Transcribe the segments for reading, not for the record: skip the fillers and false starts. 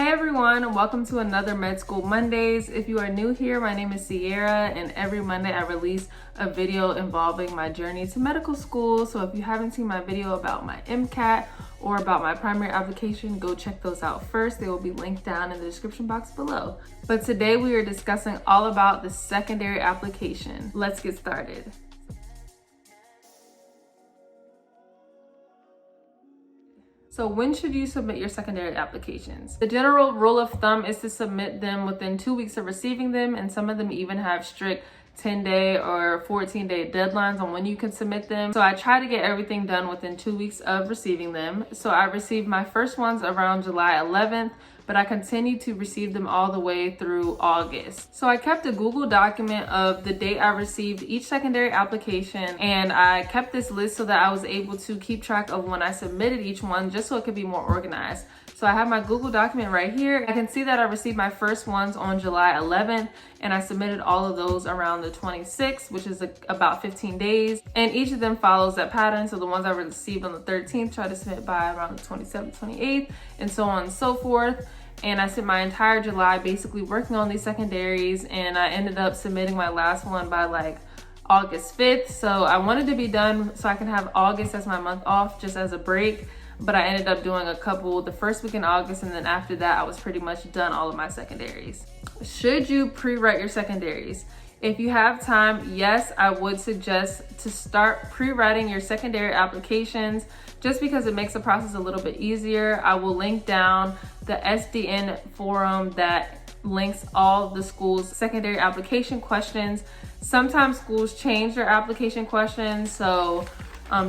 everyone, and welcome to another Med School Mondays. If you are new here, my name is Sierra, and every Monday I release a video involving my journey to medical school. So if you haven't seen my video about my MCAT or about my primary application, go check those out first. They will be linked down in the description box below. But today we are discussing all about the secondary application. Let's get started. So when should you submit your secondary applications? The general rule of thumb is to submit them within 2 weeks of receiving them, and some of them even have strict 10-day or 14-day deadlines on when you can submit them. So I try to get everything done within 2 weeks of receiving them. So I received my first ones around July 11th, but I continued to receive them all the way through August. So I kept a Google document of the date I received each secondary application, and I kept this list so that I was able to keep track of when I submitted each one, just so it could be more organized. So I have my Google document right here. I can see that I received my first ones on July 11th, and I submitted all of those around the 26th, which is about 15 days. And each of them follows that pattern. So the ones I received on the 13th, try to submit by around the 27th, 28th, and so on and so forth. And I spent my entire July basically working on these secondaries, and I ended up submitting my last one by like August 5th. So I wanted to be done so I can have August as my month off, just as a break. But I ended up doing a couple the first week in August, and then after that I was pretty much done all of my secondaries. Should you pre-write your secondaries? If you have time, yes, I would suggest to start pre-writing your secondary applications, just because it makes the process a little bit easier. I will link down the SDN forum that links all the schools' secondary application questions. Sometimes schools change their application questions, so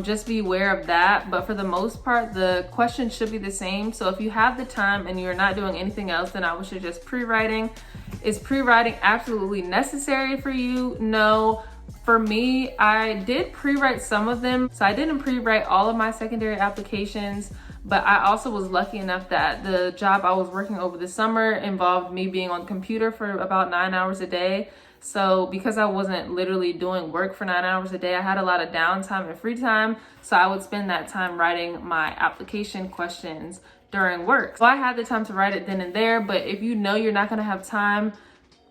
just be aware of that. But for the most part, the questions should be the same. So if you have the time and you're not doing anything else, then I would suggest pre-writing. Is pre-writing absolutely necessary for you? No. For me, I did pre-write some of them. So I didn't pre-write all of my secondary applications, but I also was lucky enough that the job I was working over the summer involved me being on the computer for about 9 hours a day. So because I wasn't literally doing work for 9 hours a day, I had a lot of downtime and free time. So I would spend that time writing my application questions during work. So I had the time to write it then and there, but if you know you're not gonna have time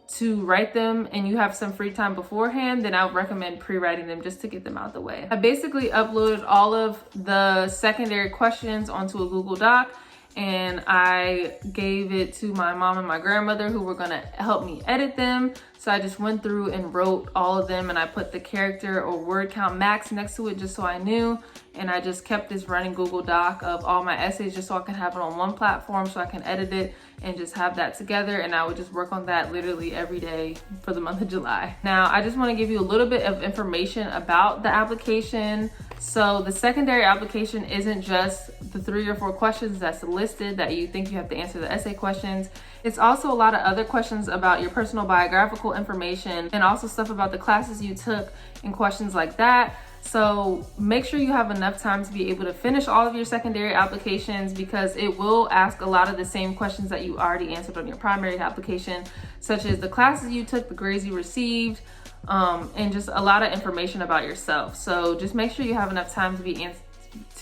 to write them and you have some free time beforehand, then I would recommend pre-writing them just to get them out the way. I basically uploaded all of the secondary questions onto a Google Doc, and I gave it to my mom and my grandmother, who were gonna help me edit them. So I just went through and wrote all of them, and I put the character or word count max next to it just so I knew. And I just kept this running Google Doc of all my essays just so I can have it on one platform so I can edit it and just have that together. And I would just work on that literally every day for the month of July. Now, I just want to give you a little bit of information about the application. So the secondary application isn't just the 3 or 4 questions that's listed that you think you have to answer the essay questions. It's also a lot of other questions about your personal biographical information, and also stuff about the classes you took and questions like that. So make sure you have enough time to be able to finish all of your secondary applications, because it will ask a lot of the same questions that you already answered on your primary application, such as the classes you took, the grades you received, and just a lot of information about yourself. So just make sure you have enough time to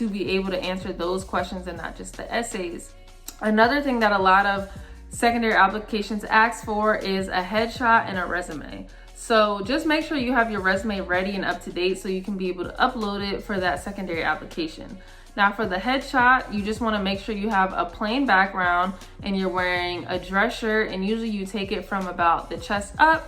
be able to answer those questions and not just the essays. Another thing that a lot of secondary applications ask for is a headshot and a resume. So just make sure you have your resume ready and up to date so you can be able to upload it for that secondary application. Now for the headshot, you just want to make sure you have a plain background and you're wearing a dress shirt, and usually you take it from about the chest up,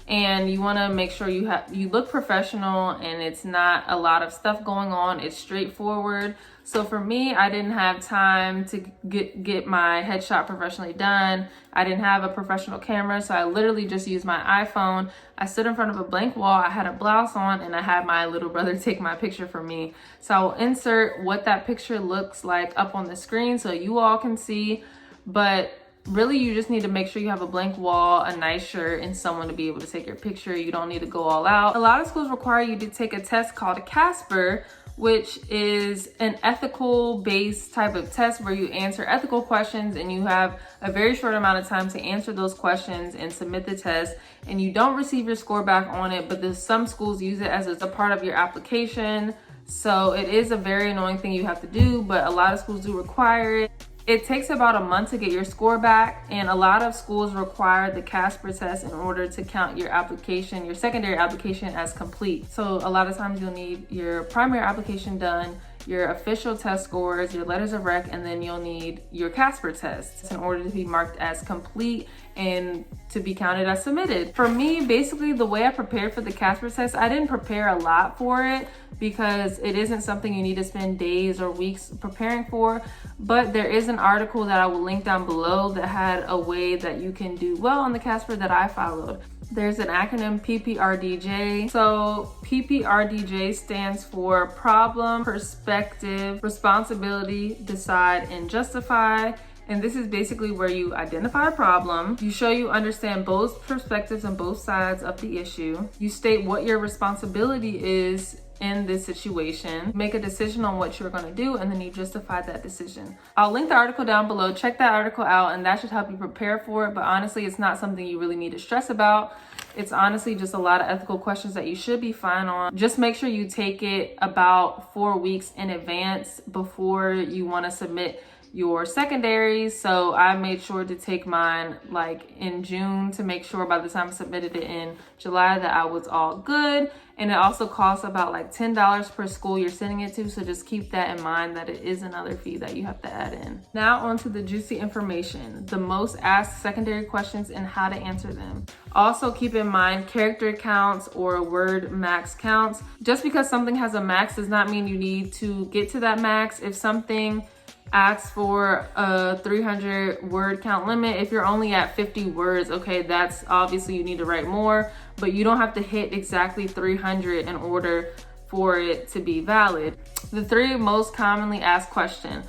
and you want to make sure you look professional and it's not a lot of stuff going on. It's straightforward. So for me, I didn't have time to get my headshot professionally done. I didn't have a professional camera, so I literally just used my iPhone. I stood in front of a blank wall. I had a blouse on, and I had my little brother take my picture for me. So I will insert what that picture looks like up on the screen so you all can see. But really, you just need to make sure you have a blank wall, a nice shirt, and someone to be able to take your picture. You don't need to go all out. A lot of schools require you to take a test called a CASPer, which is an ethical based type of test where you answer ethical questions, and you have a very short amount of time to answer those questions and submit the test, and you don't receive your score back on it, but some schools use it as a part of your application. So it is a very annoying thing you have to do, but a lot of schools do require it. It takes about a month to get your score back, and a lot of schools require the CASPer test in order to count your application, your secondary application, as complete. So a lot of times you'll need your primary application done, your official test scores, your letters of rec, and then you'll need your CASPer test in order to be marked as complete and to be counted as submitted. For me, basically the way I prepared for the CASPer test, I didn't prepare a lot for it because it isn't something you need to spend days or weeks preparing for, but there is an article that I will link down below that had a way that you can do well on the CASPer that I followed. There's an acronym, PPRDJ. So PPRDJ stands for problem, perspective, responsibility, decide, and justify. And this is basically where you identify a problem, you show you understand both perspectives and both sides of the issue, you state what your responsibility is in this situation, make a decision on what you're going to do, and then you justify that decision. I'll link the article down below. Check that article out, and that should help you prepare for it. But honestly, it's not something you really need to stress about. It's honestly just a lot of ethical questions that you should be fine on. Just make sure you take it about 4 weeks in advance before you want to submit your secondaries. So I made sure to take mine like in June to make sure by the time I submitted it in July that I was all good. And it also costs about like $10 per school you're sending it to. So just keep that in mind, that it is another fee that you have to add in. Now on to the juicy information, the most asked secondary questions and how to answer them. Also keep in mind character counts or word max counts. Just because something has a max does not mean you need to get to that max. If something asks for a 300 word count limit, if you're only at 50 words, okay, that's obviously you need to write more, but you don't have to hit exactly 300 in order for it to be valid. The three most commonly asked questions: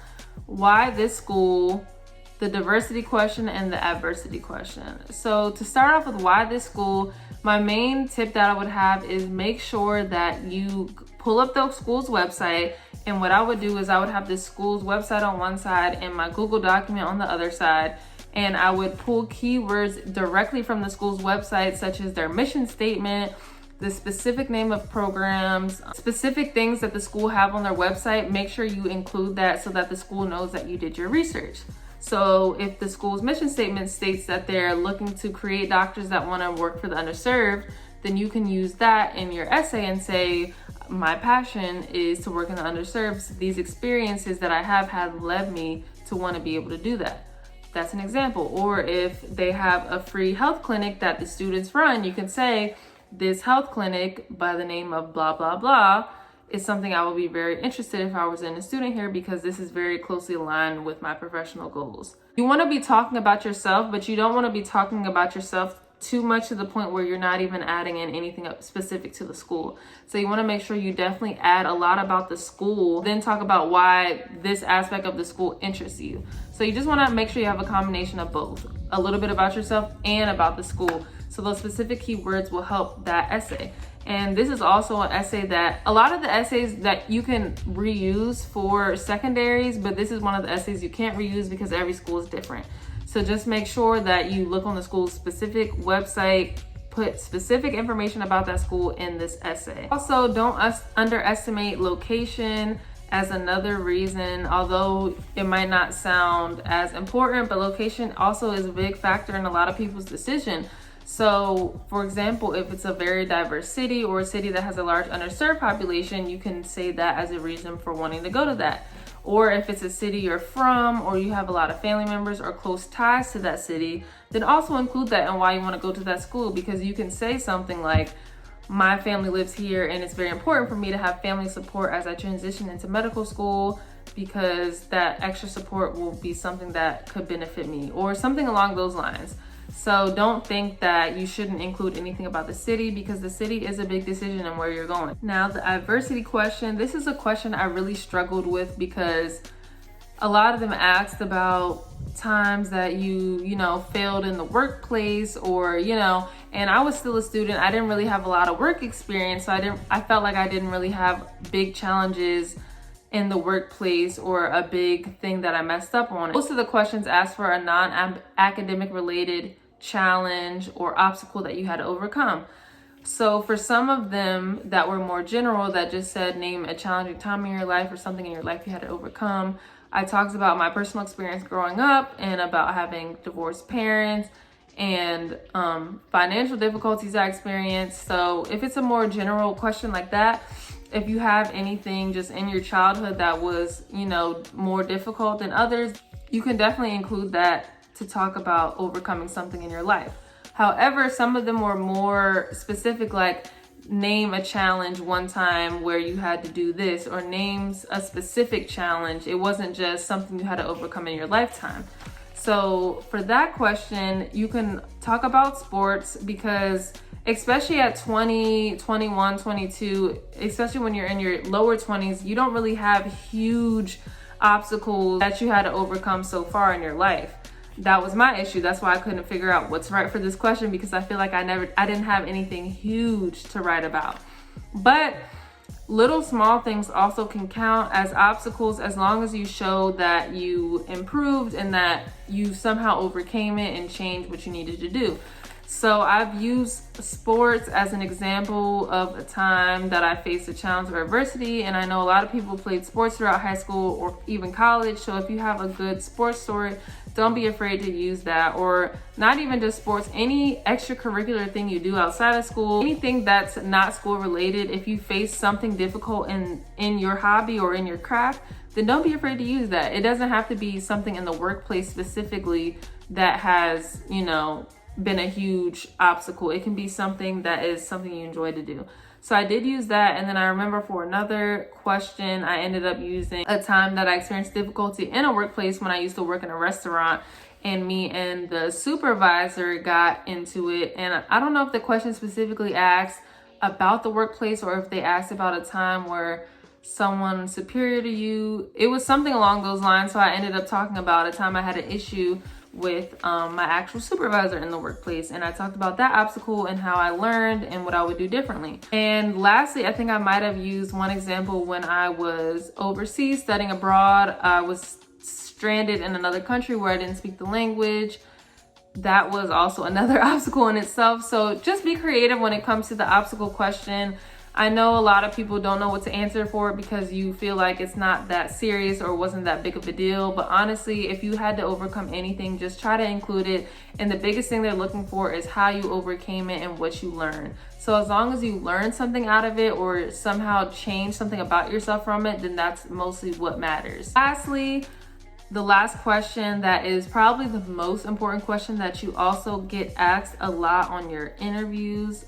why this school, the diversity question, and the adversity question. So to start off with why this school, my main tip that I would have is make sure that you pull up the school's website. And what I would do is I would have the school's website on one side and my Google document on the other side. And I would pull keywords directly from the school's website, such as their mission statement, the specific name of programs, specific things that the school have on their website. Make sure you include that so that the school knows that you did your research. So if the school's mission statement states that they're looking to create doctors that want to work for the underserved, then you can use that in your essay and say, my passion is to work in the underserved. These experiences that I have led me to want to be able to do that. That's an example. Or if they have a free health clinic that the students run, you can say, this health clinic by the name of blah, blah, blah is something I would be very interested if I was in a student here, because this is very closely aligned with my professional goals. You want to be talking about yourself, but you don't want to be talking about yourself too much to the point where you're not even adding in anything specific to the school. So you want to make sure you definitely add a lot about the school, then talk about why this aspect of the school interests you. So you just want to make sure you have a combination of both, a little bit about yourself and about the school. So those specific keywords will help that essay. And this is also an essay that a lot of the essays that you can reuse for secondaries, but this is one of the essays you can't reuse because every school is different. So just make sure that you look on the school's specific website, put specific information about that school in this essay. Also, don't underestimate location as another reason, although it might not sound as important, but location also is a big factor in a lot of people's decision. So for example, if it's a very diverse city or a city that has a large underserved population, you can say that as a reason for wanting to go to that. Or if it's a city you're from, or you have a lot of family members or close ties to that city, then also include that in why you want to go to that school, because you can say something like, my family lives here and it's very important for me to have family support as I transition into medical school, because that extra support will be something that could benefit me, or something along those lines. So don't think that you shouldn't include anything about the city, because the city is a big decision in where you're going. Now, the adversity question. This is a question I really struggled with, because a lot of them asked about times that you failed in the workplace, or, and I was still a student. I didn't really have a lot of work experience. So I felt like I didn't really have big challenges in the workplace or a big thing that I messed up on. Most of the questions asked for a non-academic related challenge or obstacle that you had to overcome. So for some of them that were more general, that just said, name a challenging time in your life or something in your life you had to overcome, I talked about my personal experience growing up and about having divorced parents and financial difficulties I experienced. So if it's a more general question like that, if you have anything just in your childhood that was, you know, more difficult than others, you can definitely include that to talk about overcoming something in your life. However, some of them were more specific, like name a challenge one time where you had to do this, or names a specific challenge. It wasn't just something you had to overcome in your lifetime. So for that question, you can talk about sports, because especially at 20, 21, 22, especially when you're in your lower 20s, you don't really have huge obstacles that you had to overcome so far in your life. That was my issue. That's why I couldn't figure out what's right for this question, because I feel like I didn't have anything huge to write about. But little small things also can count as obstacles, as long as you show that you improved and that you somehow overcame it and changed what you needed to do. So I've used sports as an example of a time that I faced a challenge or adversity, and I know a lot of people played sports throughout high school or even college. So if you have a good sports story, don't be afraid to use that. Or not even just sports, any extracurricular thing you do outside of school, anything that's not school related. If you face something difficult in your hobby or in your craft, then don't be afraid to use that. It doesn't have to be something in the workplace specifically that has, you know, been a huge obstacle. It can be something that is something you enjoy to do. So I did use that. And then I remember for another question, I ended up using a time that I experienced difficulty in a workplace when I used to work in a restaurant, and me and the supervisor got into it. And I don't know if the question specifically asked about the workplace or if they asked about a time where someone superior to you, it was something along those lines. So I ended up talking about a time I had an issue with my actual supervisor in the workplace, and I talked about that obstacle and how I learned and what I would do differently. And lastly, I think I might have used one example when I was overseas studying abroad. I was stranded in another country where I didn't speak the language. That was also another obstacle in itself. So just be creative when it comes to the obstacle question. I know a lot of people don't know what to answer for it because you feel like it's not that serious or wasn't that big of a deal. But honestly, if you had to overcome anything, just try to include it. And the biggest thing they're looking for is how you overcame it and what you learned. So as long as you learn something out of it or somehow change something about yourself from it, then that's mostly what matters. Lastly, the last question that is probably the most important question that you also get asked a lot on your interviews,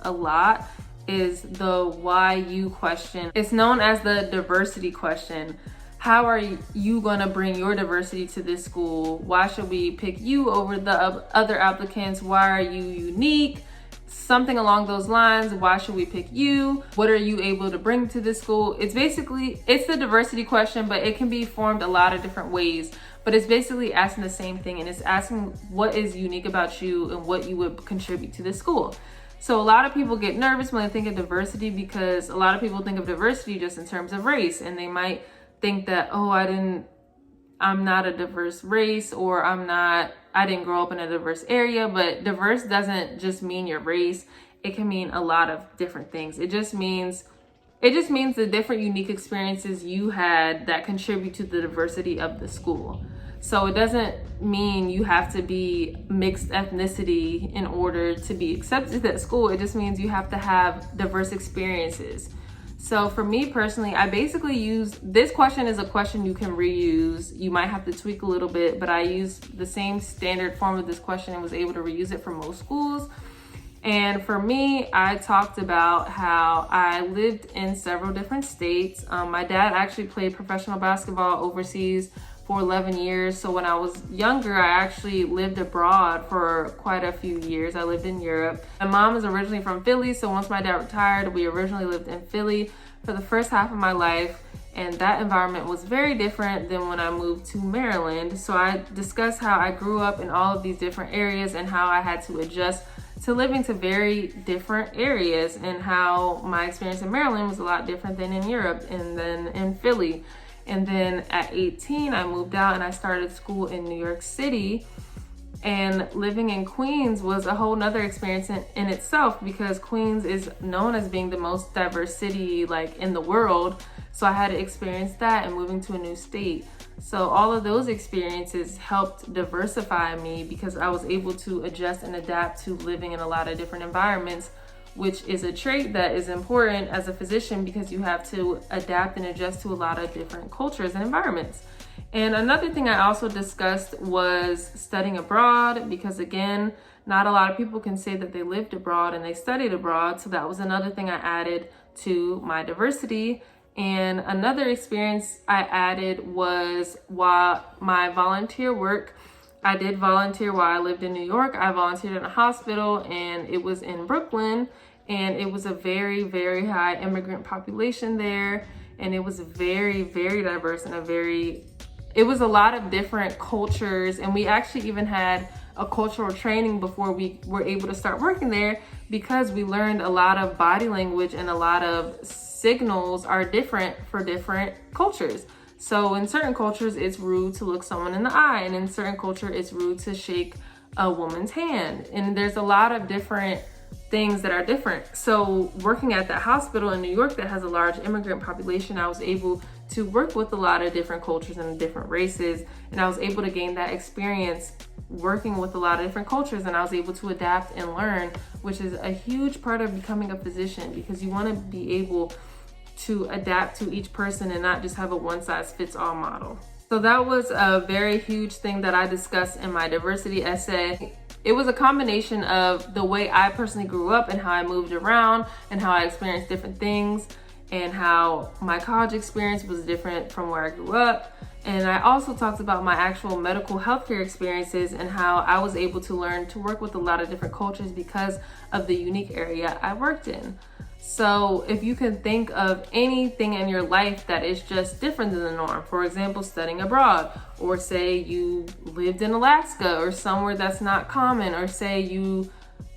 is the why you question. It's known as the diversity question. How are you gonna bring your diversity to this school? Why should we pick you over the other applicants? Why are you unique? Something along those lines. Why should we pick you? What are you able to bring to this school? It's the diversity question, but it can be formed a lot of different ways. But it's basically asking the same thing, and it's asking what is unique about you and what you would contribute to this school. So a lot of people get nervous when they think of diversity, because a lot of people think of diversity just in terms of race, and they might think that, oh, I'm not a diverse race, or I didn't grow up in a diverse area. But diverse doesn't just mean your race. It can mean a lot of different things. It just means the different unique experiences you had that contribute to the diversity of the school. So it doesn't mean you have to be mixed ethnicity in order to be accepted at school. It just means you have to have diverse experiences. So for me personally, I basically use, this question is a question you can reuse. You might have to tweak a little bit, but I used the same standard form of this question and was able to reuse it for most schools. And for me, I talked about how I lived in several different states. My dad actually played professional basketball overseas for 11 years. So when I was younger, I actually lived abroad for quite a few years. I lived in Europe. My mom is originally from Philly. So once my dad retired, we originally lived in Philly for the first half of my life. And that environment was very different than when I moved to Maryland. So I discussed how I grew up in all of these different areas and how I had to adjust to living to very different areas, and how my experience in Maryland was a lot different than in Europe and then in Philly. And then at 18, I moved out and I started school in New York City. And living in Queens was a whole nother experience in itself, because Queens is known as being the most diverse city like in the world. So I had to experience that and moving to a new state. So all of those experiences helped diversify me because I was able to adjust and adapt to living in a lot of different environments, which is a trait that is important as a physician because you have to adapt and adjust to a lot of different cultures and environments. And another thing I also discussed was studying abroad, because again, not a lot of people can say that they lived abroad and they studied abroad. So that was another thing I added to my diversity. And another experience I added was while my volunteer work. I did volunteer while I lived in New York. I volunteered in a hospital, and it was in Brooklyn, and it was a very, very high immigrant population there. And it was very, very diverse and it was a lot of different cultures. And we actually even had a cultural training before we were able to start working there, because we learned a lot of body language and a lot of signals are different for different cultures. So in certain cultures, it's rude to look someone in the eye, and in certain culture, it's rude to shake a woman's hand. And there's a lot of different things that are different. So working at that hospital in New York that has a large immigrant population, I was able to work with a lot of different cultures and different races, and I was able to gain that experience working with a lot of different cultures, and I was able to adapt and learn, which is a huge part of becoming a physician, because you want to be able to adapt to each person and not just have a one-size-fits-all model. So that was a very huge thing that I discussed in my diversity essay. It was a combination of the way I personally grew up and how I moved around and how I experienced different things, and how my college experience was different from where I grew up. And I also talked about my actual medical healthcare experiences and how I was able to learn to work with a lot of different cultures because of the unique area I worked in. So if you can think of anything in your life that is just different than the norm, for example, studying abroad, or say you lived in Alaska or somewhere that's not common, or say you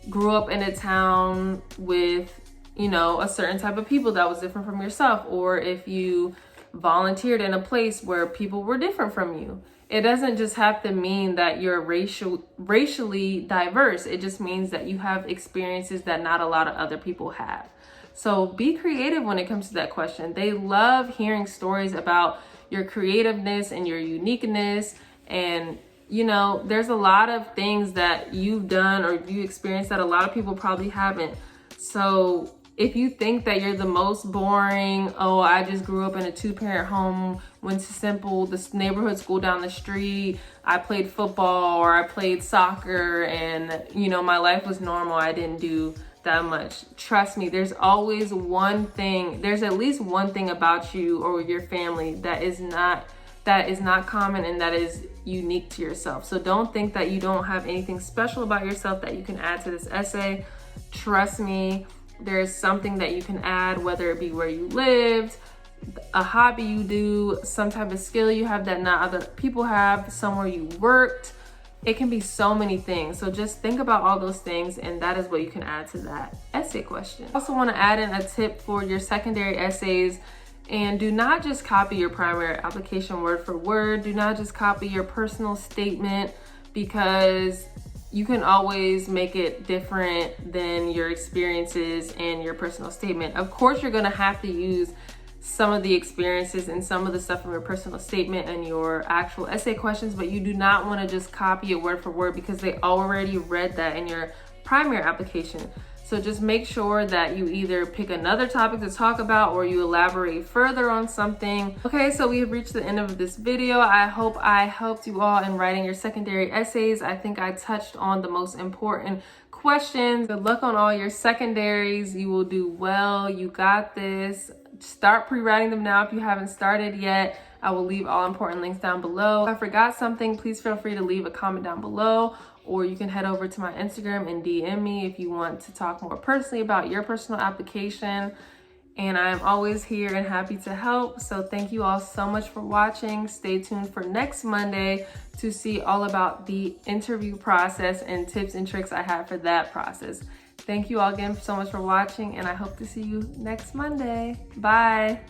grew up in a town with, a certain type of people that was different from yourself, or if you volunteered in a place where people were different from you. It doesn't just have to mean that you're racially diverse. It just means that you have experiences that not a lot of other people have. So be creative when it comes to that question. They love hearing stories about your creativeness and your uniqueness. And, there's a lot of things that you've done or you experienced that a lot of people probably haven't. So if you think that you're the most boring, I just grew up in a 2-parent home, went to this neighborhood school down the street, I played football or I played soccer, and, my life was normal, I didn't do that much. Trust me, there's at least one thing about you or your family that is not common and that is unique to yourself. So don't think that you don't have anything special about yourself that you can add to this essay. Trust me, there's something that you can add, whether it be where you lived, a hobby you do, some type of skill you have that not other people have, somewhere you worked. It can be so many things. So just think about all those things, and that is what you can add to that essay question. I also want to add in a tip for your secondary essays. And do not just copy your primary application word for word. Do not just copy your personal statement, because you can always make it different than your experiences and your personal statement. Of course, you're going to have to use some of the experiences and some of the stuff from your personal statement and your actual essay questions, but you do not want to just copy it word for word, because they already read that in your primary application. So just make sure that you either pick another topic to talk about or you elaborate further on something. Okay, so we have reached the end of this video. I hope I helped you all in writing your secondary essays. I think I touched on the most important questions. Good luck on all your secondaries. You will do well. You got this. Start pre-writing them now if you haven't started yet. I will leave all important links down below. If I forgot something, please feel free to leave a comment down below, or you can head over to my Instagram and DM me if you want to talk more personally about your personal application. And I'm always here and happy to help. So thank you all so much for watching. Stay tuned for next Monday to see all about the interview process and tips and tricks I have for that process. Thank you all again so much for watching, and I hope to see you next Monday. Bye.